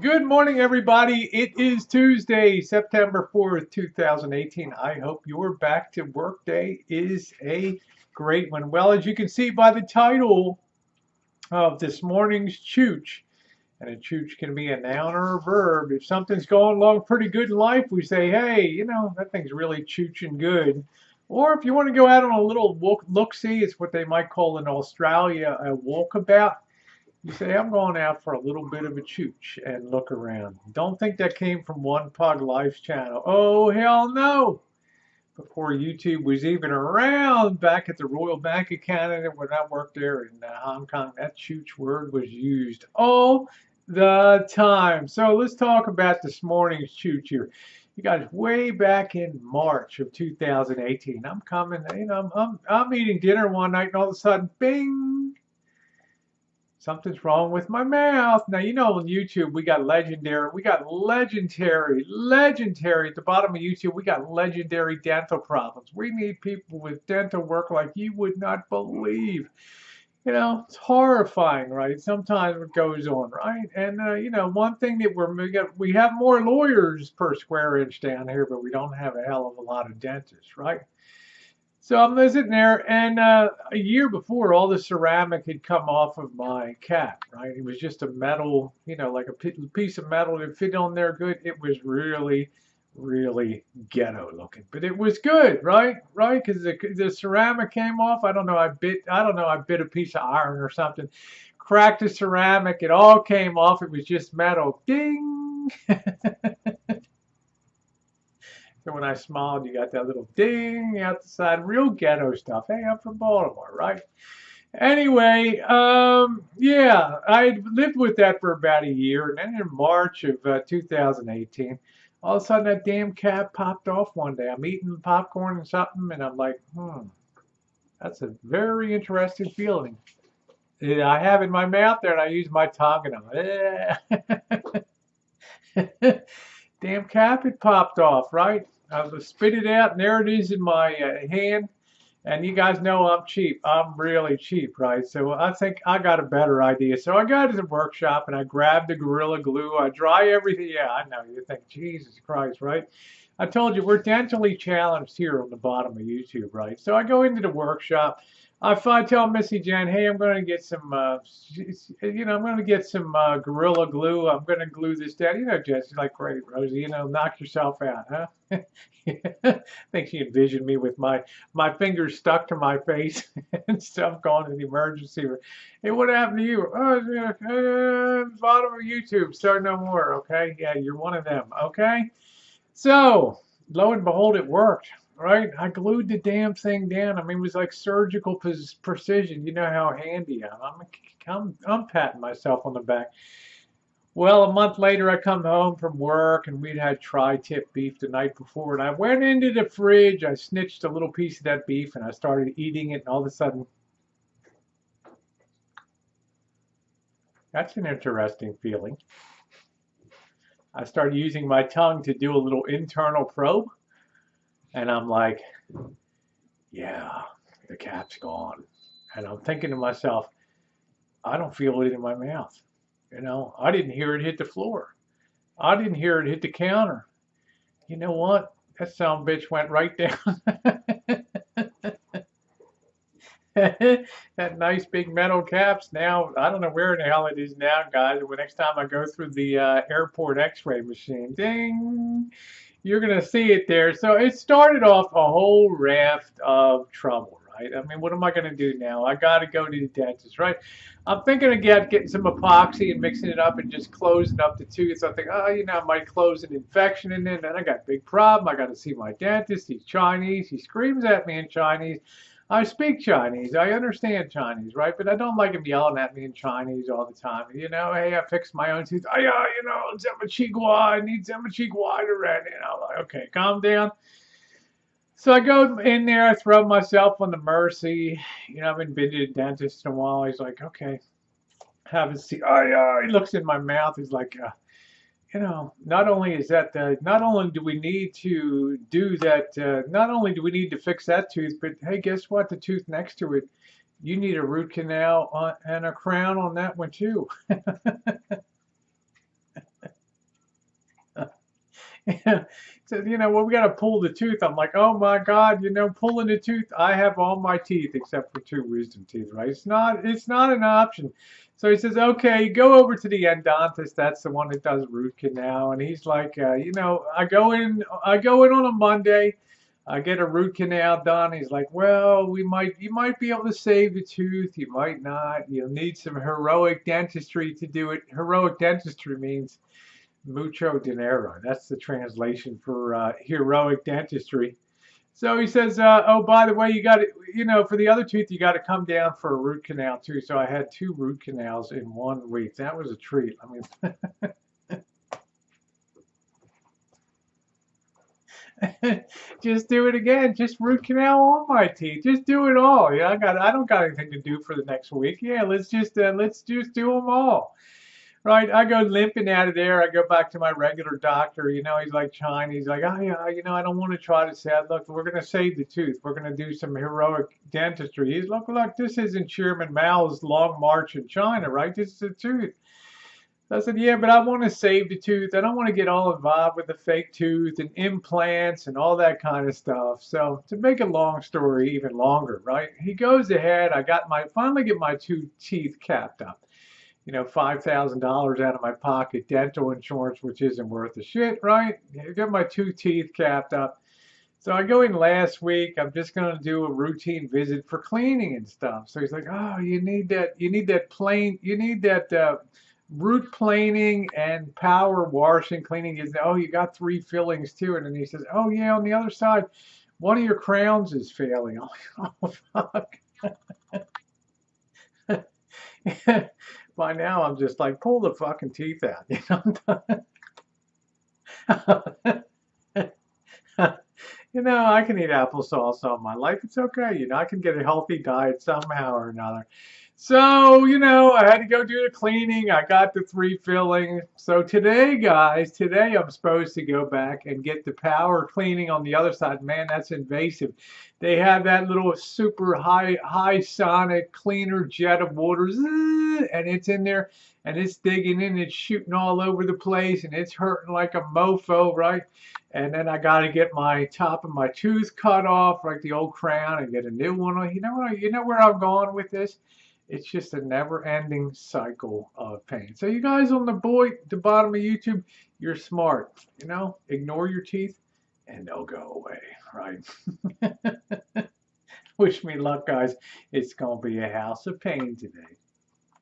Good morning, everybody. It is Tuesday, September 4th, 2018. I hope your back to work day is a great one. Well, as you can see by the title of this morning's chooch, and a chooch can be a noun or a verb. If something's going along pretty good in life, we say, hey, that thing's really chooching good. Or if you want to go out on a little look-see, it's what they might call in Australia a walkabout. You say, I'm going out for a little bit of a chooch and look around. Don't think that came from One Pug Life's channel. Oh, hell no. Before YouTube was even around, back at the Royal Bank of Canada when I worked there in Hong Kong, that chooch word was used all the time. So let's talk about this morning's chooch here. You guys, way back in March of 2018, I'm coming, I'm eating dinner one night and all of a sudden, bing, something's wrong with my mouth. Now, on YouTube, we got legendary at the bottom of YouTube, we got legendary dental problems. We need people with dental work like you would not believe. It's horrifying, right? Sometimes what goes on, right? And, one thing that we have more lawyers per square inch down here, but we don't have a hell of a lot of dentists, right? So I'm sitting there, and a year before, all the ceramic had come off of my cap, right? It was just a metal, like a piece of metal that fit on there good. It was really, really ghetto looking, but it was good, right? Right? Because the ceramic came off. I don't know. I bit a piece of iron or something, cracked the ceramic. It all came off. It was just metal. Ding. So when I smiled, you got that little ding out the side, real ghetto stuff. Hey, I'm from Baltimore, right? Anyway, yeah, I lived with that for about a year, and then in March of 2018, all of a sudden that damn cap popped off one day. I'm eating popcorn and something, and I'm like, that's a very interesting feeling. I have in my mouth there, and I use my tongue, and I'm, damn cap had popped off, right? I was spit it out, and there it is in my hand. And you guys know I'm cheap. I'm really cheap, right? So I think I got a better idea. So I got to the workshop and I grabbed the Gorilla Glue. I dry everything. Yeah, I know. You think, Jesus Christ, right? I told you we're dentally challenged here on the bottom of YouTube, right? So I go into the workshop. I tell Missy Jen, hey, I'm going to get some, I'm going to get some Gorilla Glue. I'm going to glue this down. Jesse's like, great, Rosie, knock yourself out, huh? I think she envisioned me with my fingers stuck to my face and stuff going to the emergency room. Hey, what happened to you? Oh, yeah, bottom of YouTube. Start no more. Okay. Yeah, you're one of them. Okay. So lo and behold, it worked. Right. I glued the damn thing down. I mean, it was like surgical precision. You know how handy I am. I'm patting myself on the back. Well, a month later, I come home from work and we'd had tri-tip beef the night before. And I went into the fridge, I snitched a little piece of that beef and I started eating it. And all of a sudden, that's an interesting feeling. I started using my tongue to do a little internal probe. And I'm like, yeah, the cap's gone. And I'm thinking to myself, I don't feel it in my mouth. I didn't hear it hit the floor. I didn't hear it hit the counter. You know what? That son of a bitch went right down. That nice big metal caps. Now, I don't know where in the hell it is now, guys. But next time I go through the airport x-ray machine, ding, you're going to see it there. So it started off a whole raft of trouble, right? I mean, what am I going to do now? I got to go to the dentist, right? I'm thinking of getting some epoxy and mixing it up and just closing up the tooth. So I think, I might close an infection in there. Then I got a big problem. I got to see my dentist. He's Chinese. He screams at me in Chinese. I speak Chinese. I understand Chinese, right? But I don't like him yelling at me in Chinese all the time. Hey, I fixed my own teeth. Oh, yeah, Zema Chigua. I need Zema Chigua to rent. Like, okay, calm down. So I go in there, I throw myself on the mercy. I haven't been to the dentist in a while. He's like, okay, have a seat. Oh, yeah. He looks in my mouth. He's like, not only do we need to do that, not only do we need to fix that tooth, but hey, guess what? The tooth next to it, you need a root canal and a crown on that one too. Says, well, we got to pull the tooth. I'm like, oh my God, pulling the tooth. I have all my teeth except for two wisdom teeth, right? It's not an option. So he says, okay, go over to the endodontist. That's the one that does root canal. And he's like, I go in on a Monday. I get a root canal done. He's like, well, you might be able to save the tooth. You might not. You'll need some heroic dentistry to do it. Heroic dentistry means mucho dinero. That's the translation for heroic dentistry. So he says, oh, by the way, you got to, for the other tooth, you got to come down for a root canal too. So I had 2 root canals in 1 week. That was a treat. I mean, just do it again. Just root canal all my teeth. Just do it all. Yeah, I don't got anything to do for the next week. Yeah, let's just do them all. Right, I go limping out of there. I go back to my regular doctor. He's like China. He's like, oh yeah, I don't want to try to say, look, we're going to save the tooth. We're going to do some heroic dentistry. He's look, this isn't Chairman Mao's Long March in China, right? This is a tooth. I said, yeah, but I want to save the tooth. I don't want to get all involved with the fake tooth and implants and all that kind of stuff. So to make a long story even longer, right? He goes ahead. I finally get my 2 teeth capped up. $5,000 out of my pocket, dental insurance, which isn't worth a shit, right? I got my 2 teeth capped up. So I go in last week. I'm just going to do a routine visit for cleaning and stuff. So he's like, oh, you need that root planing and power washing cleaning. Oh, you got 3 fillings too. And then he says, oh yeah, on the other side, one of your crowns is failing. Oh, fuck. By now, I'm just like, pull the fucking teeth out. I can eat applesauce all my life. It's okay. I can get a healthy diet somehow or another. So, I had to go do the cleaning. I got the 3 fillings. So today, guys, I'm supposed to go back and get the power cleaning on the other side. Man, that's invasive. They have that little super high sonic cleaner jet of water, and it's in there, and it's digging in, it's shooting all over the place, and it's hurting like a mofo, right? And then I got to get my top of my tooth cut off, like the old crown, and get a new one. You know where I'm going with this? It's just a never-ending cycle of pain. So you guys on the bottom of YouTube, you're smart. Ignore your teeth, and they'll go away, right? Wish me luck, guys. It's going to be a house of pain today.